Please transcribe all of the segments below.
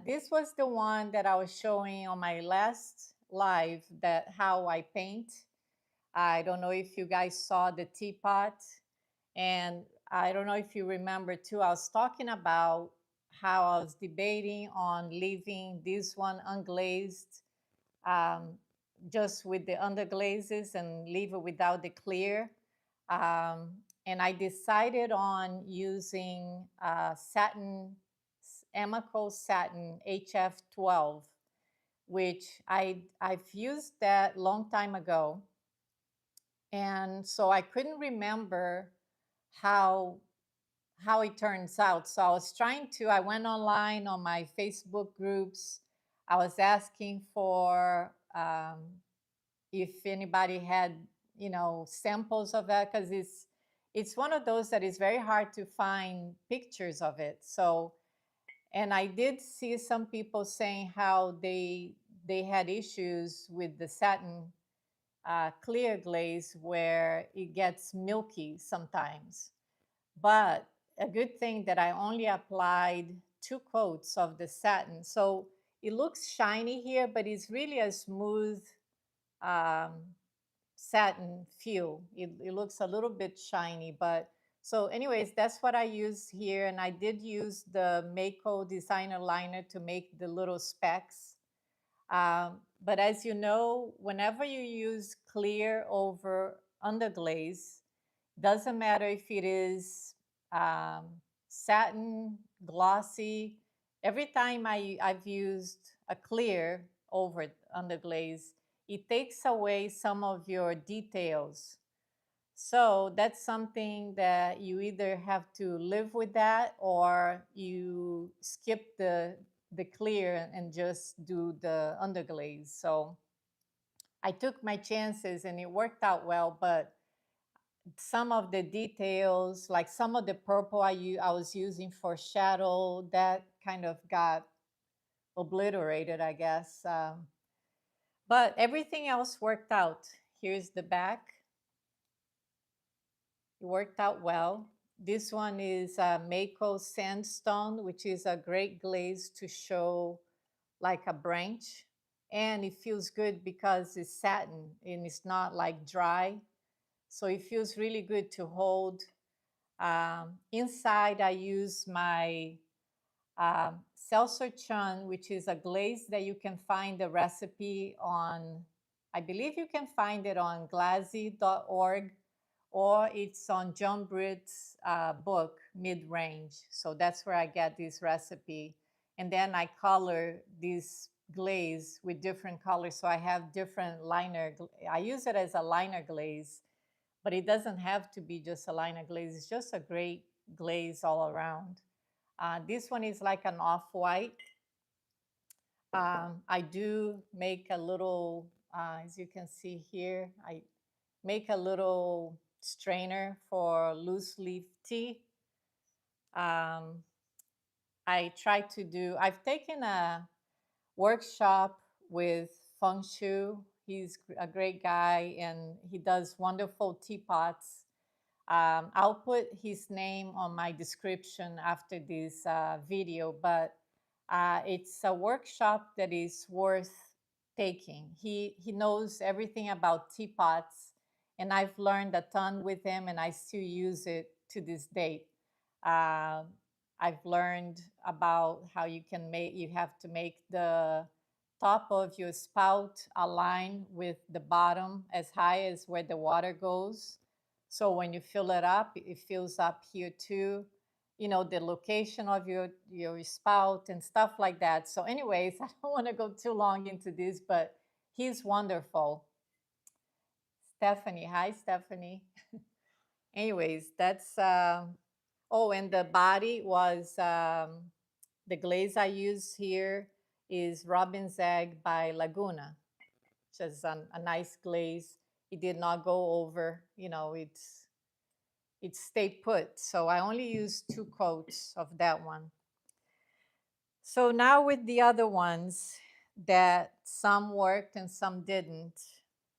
This was the one that I was showing on my last live, that how I paint. I don't know if you guys saw the teapot, and I don't know if you remember too, I was talking about how I was debating on leaving this one unglazed, um, just with the underglazes, and leave it without the clear. And I decided on using satin, Amico satin HF12, which I've used that long time ago. And so I couldn't remember how it turns out. So I was trying to, I went online on my Facebook groups. I was asking for if anybody had, samples of that, because it's one of those that is very hard to find pictures of it. So, and I did see some people saying how they had issues with the satin clear glaze where it gets milky sometimes. But a good thing that I only applied 2 coats of the satin. So it looks shiny here, but it's really a smooth um, satin feel. It looks a little bit shiny, but so anyways, that's what I use here. And I did use the Mako designer liner to make the little specks. But as you know, whenever you use clear over underglaze, doesn't matter if it is um, satin, glossy. Every time I've used a clear over underglaze, it takes away some of your details. So that's something that you either have to live with that, or you skip the clear and just do the underglaze. So I took my chances and it worked out well, but some of the details, like some of the purple I was using for shadow, that kind of got obliterated, I guess. But everything else worked out. Here's the back. It worked out well. This one is Mako Sandstone, which is a great glaze to show like a branch. And it feels good because it's satin and it's not like dry. So it feels really good to hold. Inside, I use my Seltzer Chun, which is a glaze that you can find the recipe on, I believe you can find it on glaze.org, or it's on John Britt's book, Mid Range. So that's where I get this recipe. And then I color this glaze with different colors. So I have different liner. I use it as a liner glaze, but it doesn't have to be just a liner glaze. It's just a great glaze all around. This one is like an off-white. I do make a little, as you can see here, I make a little strainer for loose leaf tea. I try to do, I've taken a workshop with Feng Shu. He's a great guy and he does wonderful teapots. I'll put his name on my description after this video, but it's a workshop that is worth taking. He knows everything about teapots, and I've learned a ton with him, and I still use it to this date. Uh, I've learned about how you have to make the top of your spout align with the bottom as high as where the water goes. So when you fill it up, it fills up here too. You know, the location of your spout and stuff like that. So anyways, I don't want to go too long into this, but he's wonderful. Stephanie, hi Stephanie. Anyways, that's oh, and the body was the glaze I use here is Robin's Egg by Laguna, which is a nice glaze. It did not go over, you know, it stayed put. So I only used 2 coats of that one. So now with the other ones, that some worked and some didn't.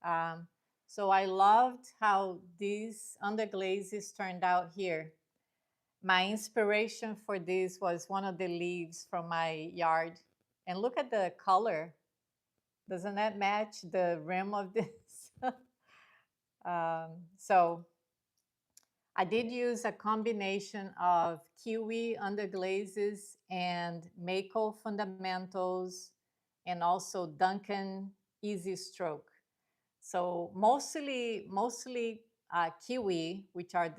Um, so I loved how these underglazes turned out here. my inspiration for this was one of the leaves from my yard. And look at the color. Doesn't that match the rim of this? So I did use a combination of kiwi underglazes and Mako fundamentals and also Duncan Easy Stroke. So mostly kiwi, which are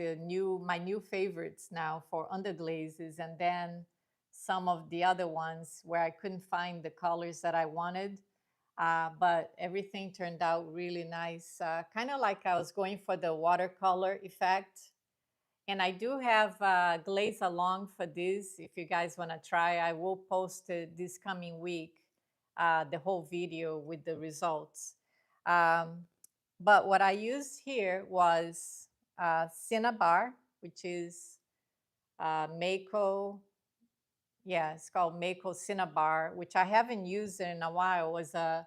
my new favorites now for underglazes, and then some of the other ones where I couldn't find the colors that I wanted. But everything turned out really nice, kind of like I was going for the watercolor effect. And I do have glaze along for this. If you guys want to try, I will post it this coming week, the whole video with the results. But what I used here was Cinnabar, which is Mako. Yeah, it's called Mako Cinnabar, which I haven't used in a while. It was a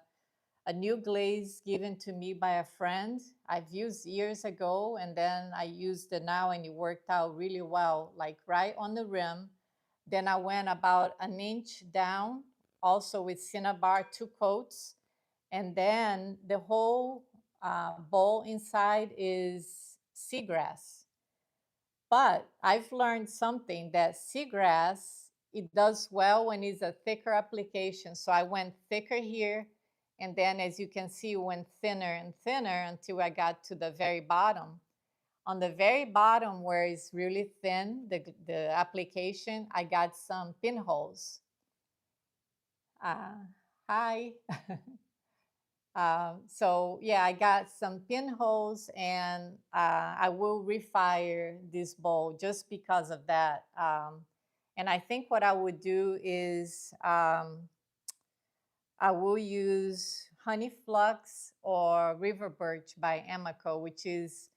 new glaze given to me by a friend. I've used years ago, and then I used it now, and it worked out really well, like right on the rim. Then I went about an inch down, also with Cinnabar, 2 coats. And then the whole bowl inside is seagrass. But I've learned something that seagrass, it does well when it's a thicker application. So I went thicker here. And then as you can see, went thinner and thinner until I got to the very bottom. On the very bottom where it's really thin, the application, I got some pinholes. Hi. So yeah, I got some pinholes, and I will refire this bowl just because of that. And I think what I would do is I will use Honey Flux or River Birch by Amaco, which is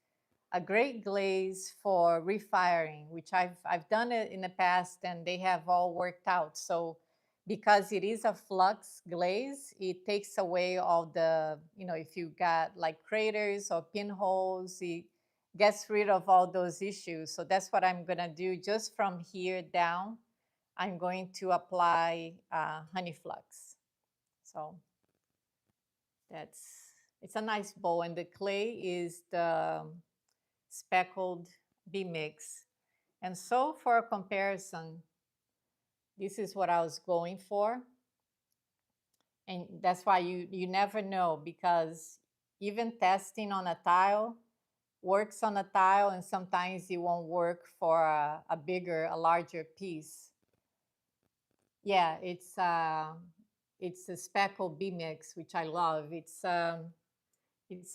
a great glaze for refiring, which I've done it in the past and they have all worked out. So because it is a flux glaze, it takes away all the, if you got like craters or pinholes, it gets rid of all those issues. So that's what I'm gonna do just from here down. I'm going to apply Honey Flux. So it's a nice bowl, and the clay is the speckled B mix. And so for a comparison, this is what I was going for. And that's why you never know, because even testing on a tile works on a tile, and sometimes it won't work for a larger piece. Yeah, it's a speckled B mix, which I love. It's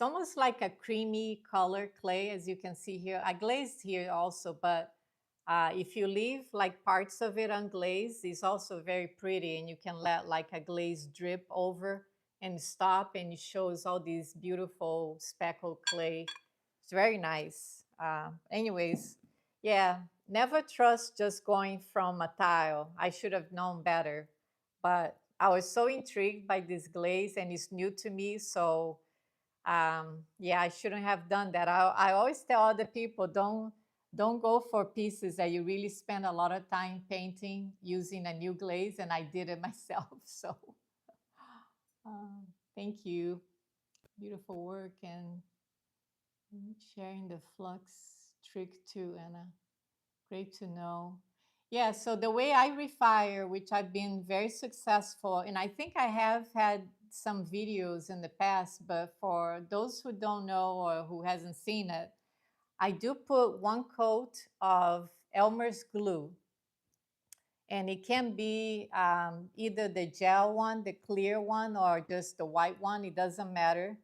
almost like a creamy color clay, as you can see here. I glazed here also, but if you leave like parts of it unglazed, it's also very pretty, and you can let like a glaze drip over and stop, and it shows all these beautiful speckled clay. It's very nice. Anyways, yeah, never trust just going from a tile. I should have known better, but I was so intrigued by this glaze, and it's new to me, so yeah, I shouldn't have done that. I always tell other people, don't go for pieces that you really spend a lot of time painting using a new glaze, and I did it myself. So thank you. Beautiful work, and sharing the flux trick too, Anna. Great to know. Yeah, so the way I refire, which I've been very successful, and I think I have had some videos in the past, but for those who don't know or who hasn't seen it, I do put 1 coat of Elmer's glue. And it can be either the gel one, the clear one, or just the white one. It doesn't matter.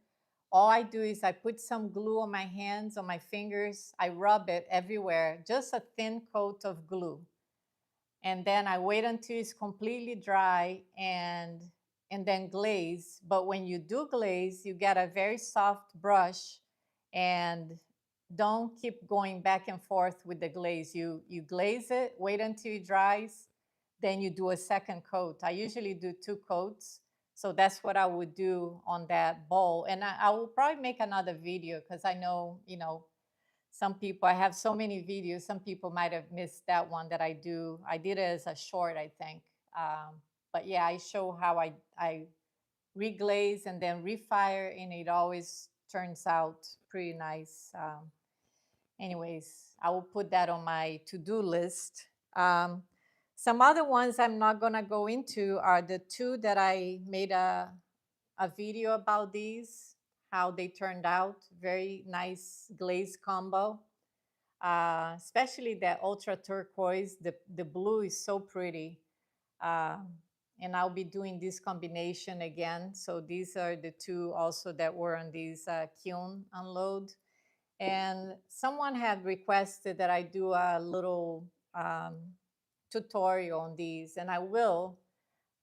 All I do is I put some glue on my hands, on my fingers. I rub it everywhere, just a thin coat of glue. And then I wait until it's completely dry and then glaze. But when you do glaze, you get a very soft brush, and don't keep going back and forth with the glaze. You glaze it, wait until it dries, then you do a second coat. I usually do 2 coats. So that's what I would do on that bowl. And I will probably make another video, because I know, Some people, I have so many videos, some people might have missed that one that I do. I did it as a short, I think. But yeah, I show how I reglaze and then refire, and it always turns out pretty nice. Anyways, I will put that on my to-do list. Some other ones I'm not gonna go into are the two that I made a video about these, how they turned out. Very nice glaze combo. Especially that ultra turquoise. The blue is so pretty. Uh, and I'll be doing this combination again. So these are the two also that were on these Kiln unload. And someone had requested that I do a little tutorial on these, and I will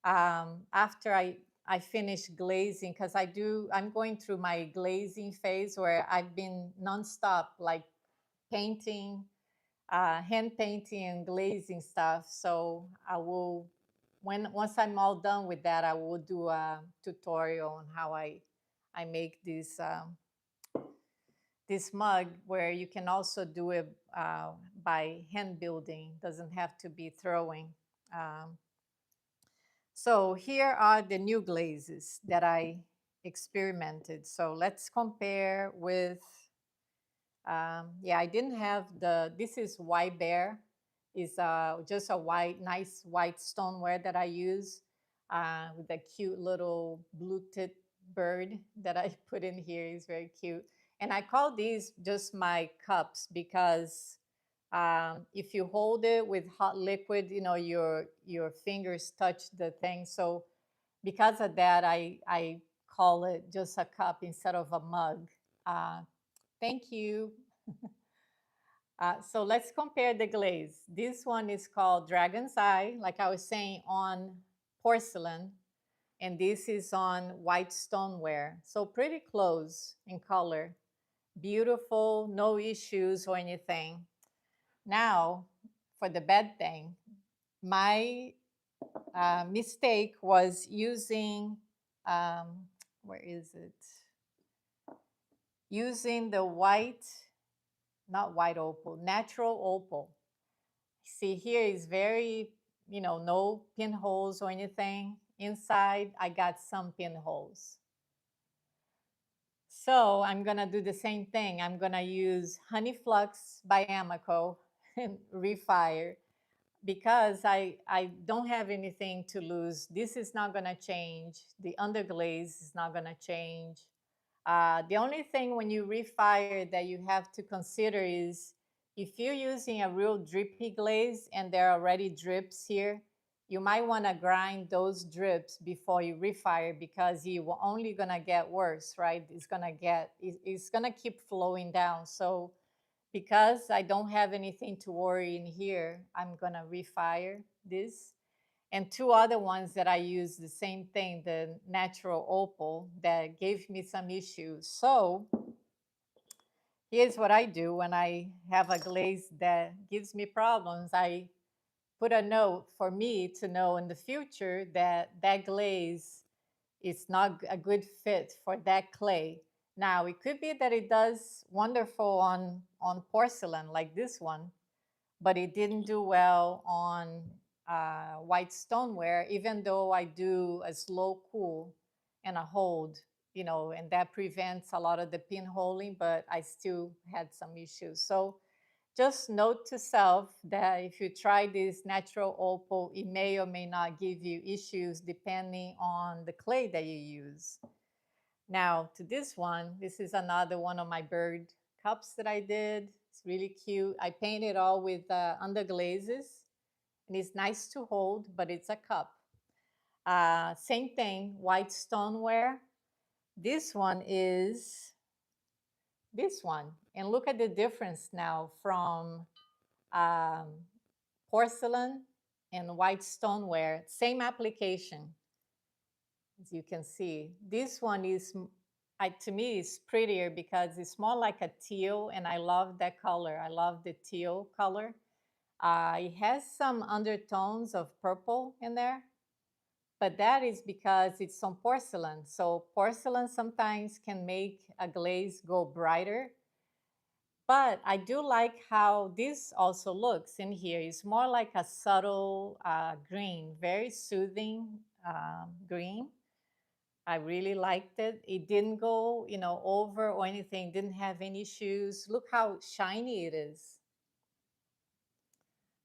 after I finish glazing, because I'm going through my glazing phase where I've been nonstop like painting, hand painting and glazing stuff. So I will, once I'm all done with that, I will do a tutorial on how I make this mug, where you can also do it by hand building. Doesn't have to be throwing. Um, so here are the new glazes that I experimented. So let's compare with, yeah, I didn't have this is white bear. Is just a nice white stoneware that I use with a cute little blue tit bird that I put in here. Is very cute. And I call these just my cups because if you hold it with hot liquid, your fingers touch the thing. So because of that, I call it just a cup instead of a mug. Thank you. So let's compare the glaze. This one is called Dragon's Eye, like I was saying, on porcelain, and this is on white stoneware. So pretty close in color. Beautiful, no issues or anything. Now, for the bad thing, my mistake was using, where is it? Using the white, not white opal, natural opal. See, here is very, no pinholes or anything. Inside, I got some pinholes. So I'm gonna do the same thing. I'm gonna use Honey Flux by Amico and refire because I don't have anything to lose. This is not gonna change. The underglaze is not gonna change. The only thing when you refire that you have to consider is if you're using a real drippy glaze and there are already drips here, you might want to grind those drips before you refire because you are only going to get worse, right? It's going to keep flowing down. So because I don't have anything to worry in here, I'm going to refire this. And two other ones that I use the same thing, the natural opal, that gave me some issues. So here's what I do when I have a glaze that gives me problems. I put a note for me to know in the future that that glaze is not a good fit for that clay. Now, it could be that it does wonderful on porcelain like this one, but it didn't do well on white stoneware, even though I do a slow cool and a hold, and that prevents a lot of the pinholing, but I still had some issues. So just note to self that if you try this natural opal, it may or may not give you issues depending on the clay that you use. Now to this one, this is another one of my bird cups that I did. It's really cute. I painted all with under glazes, and it's nice to hold, but it's a cup. Same thing, white stoneware. This one is this one. And look at the difference now from um, porcelain and white stoneware. Same application, as you can see. This one is, to me, is prettier because it's more like a teal, and I love that color. I love the teal color. It has some undertones of purple in there, but that is because it's on porcelain. So porcelain sometimes can make a glaze go brighter, But I do like how this also looks in here. It's more like a subtle green, very soothing green. I really liked it. It didn't go, over or anything. Didn't have any issues. Look how shiny it is.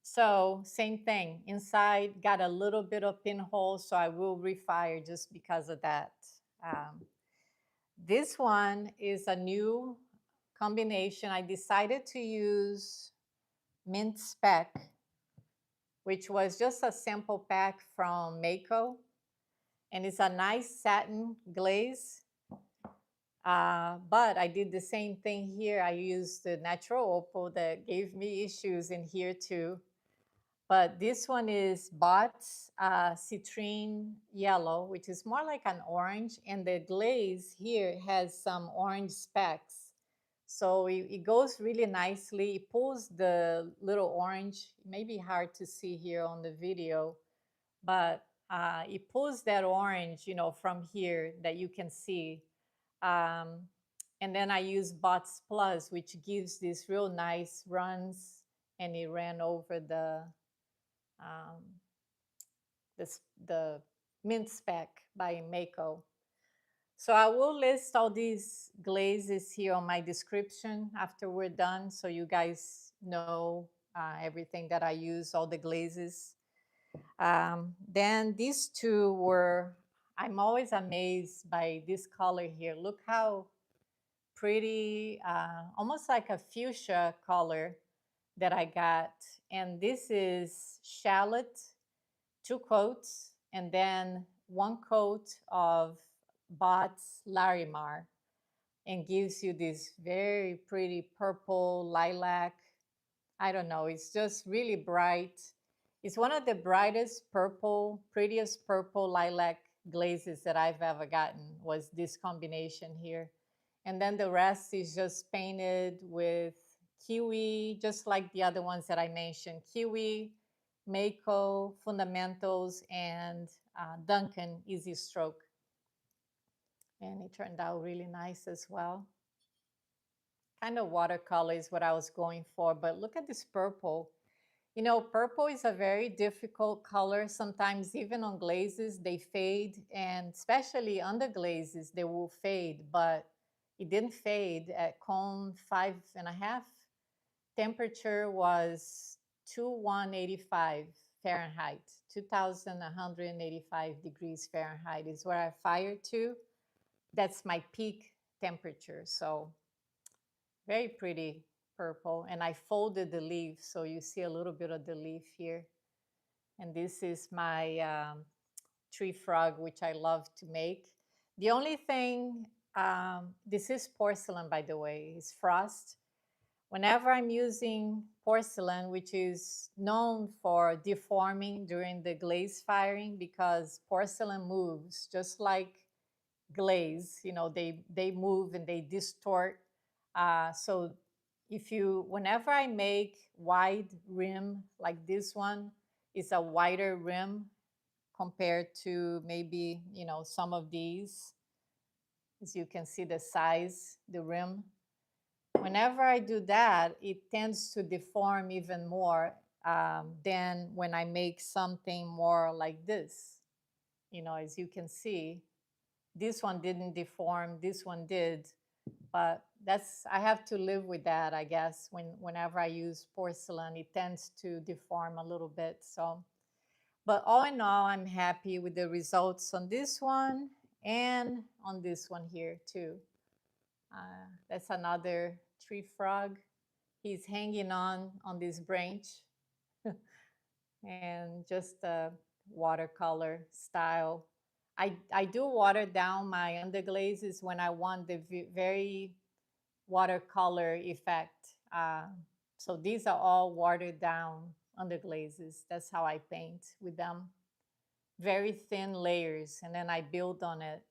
So same thing. Inside got a little bit of pinhole, so I will refire just because of that. Um, this one is a new combination. I decided to use mint spec, which was just a sample pack from Mako, and it's a nice satin glaze. But I did the same thing here. I used the natural opal that gave me issues in here too. But this one is Botz Citrine Yellow, which is more like an orange. And the glaze here has some orange specks. So it goes really nicely. It pulls the little orange. It may be hard to see here on the video, but it pulls that orange, from here that you can see. Um, and then I use Botz Plus, which gives these real nice runs, and it ran over um, the mint spec by Mako. So I will list all these glazes here on my description after we're done, so you guys know everything that I use, all the glazes. Then these two were, I'm always amazed by this color here. Look how pretty, almost like a fuchsia color that I got. And this is shallot, 2 coats, and then 1 coat of Botz Larimar, and gives you this very pretty purple lilac. I don't know, it's just really bright. It's one of the brightest purple, prettiest purple lilac glazes that I've ever gotten, was this combination here. And then the rest is just painted with kiwi, just like the other ones that I mentioned. Kiwi, Mako, Fundamentals, and Duncan Easy Stroke. And it turned out really nice as well. Kind of watercolor is what I was going for, but look at this purple. Purple is a very difficult color. Sometimes even on glazes, they fade, and especially under glazes, they will fade, but it didn't fade at cone 5.5. Temperature was 2185 Fahrenheit, 2185 degrees Fahrenheit is where I fired to. That's my peak temperature. So very pretty purple. And I folded the leaf, so you see a little bit of the leaf here. And this is my tree frog, which I love to make. The only thing, this is porcelain, by the way, it's frost. Whenever I'm using porcelain, which is known for deforming during the glaze firing, because porcelain moves just like glaze, they move and they distort. So whenever I make wide rim like this one, it's a wider rim compared to maybe, some of these. As you can see the size, the rim. Whenever I do that, it tends to deform even more than when I make something more like this. As you can see, this one didn't deform, this one did, but I have to live with that, I guess. Whenever I use porcelain, it tends to deform a little bit. So, but all in all, I'm happy with the results on this one and on this one here too. That's another tree frog. He's hanging on this branch and just a watercolor style. I do water down my underglazes when I want the very watercolor effect. So these are all watered down underglazes. That's how I paint with them. Very thin layers, and then I build on it.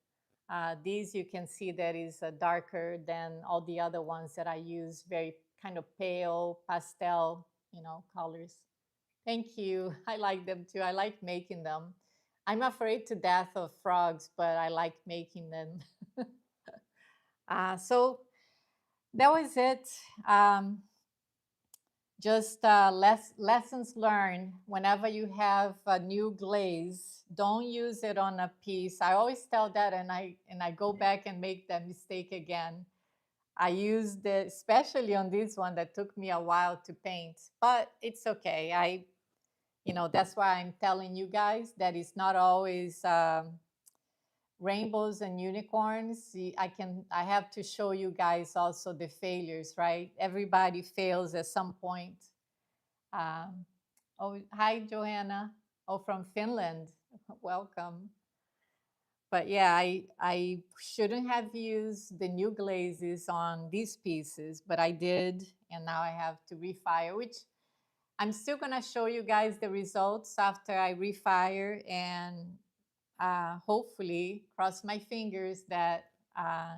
These you can see that is darker than all the other ones that I use, very kind of pale pastel, colors. Thank you. I like them too. I like making them. I'm afraid to death of frogs, but I like making them. So that was it. Just lessons learned. Whenever you have a new glaze, don't use it on a piece. I always tell that, and I go back and make that mistake again. I used it, especially on this one that took me a while to paint, but it's okay. That's why I'm telling you guys that it's not always rainbows and unicorns. I have to show you guys also the failures, right? Everybody fails at some point. Um, oh, hi, Joanna. Oh, from Finland. Welcome. But yeah, I shouldn't have used the new glazes on these pieces, but I did, and now I have to refire, which I'm still gonna show you guys the results after I refire, and hopefully, cross my fingers that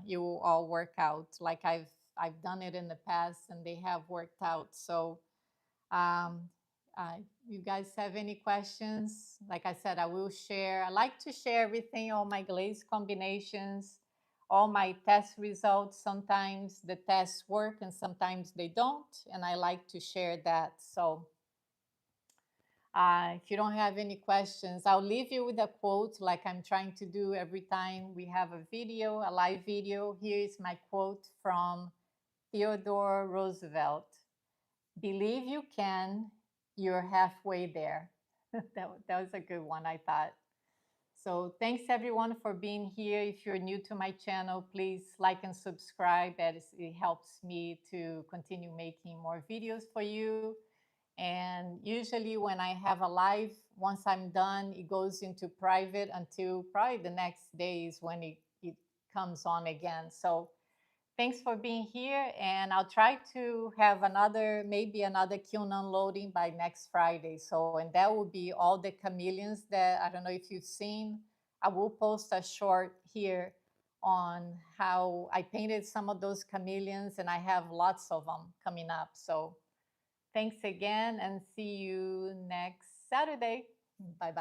you will all work out like I've done it in the past, and they have worked out. So um, you guys have any questions? Like I said, I will share. I like to share everything, all my glaze combinations, all my test results. Sometimes the tests work and sometimes they don't. And I like to share that. So if you don't have any questions, I'll leave you with a quote like I'm trying to do every time we have a video, a live video. Here is my quote from Theodore Roosevelt. Believe you can, you're halfway there. That was a good one, I thought. So thanks everyone for being here. If you're new to my channel, please like and subscribe, as it helps me to continue making more videos for you. And usually when I have a live, once I'm done, it goes into private until probably the next day is when it comes on again. So thanks for being here, and I'll try to have maybe another kiln unloading by next Friday. So, and that will be all the chameleons that I don't know if you've seen. I will post a short here on how I painted some of those chameleons, and I have lots of them coming up. So, thanks again, and see you next Saturday. Bye bye.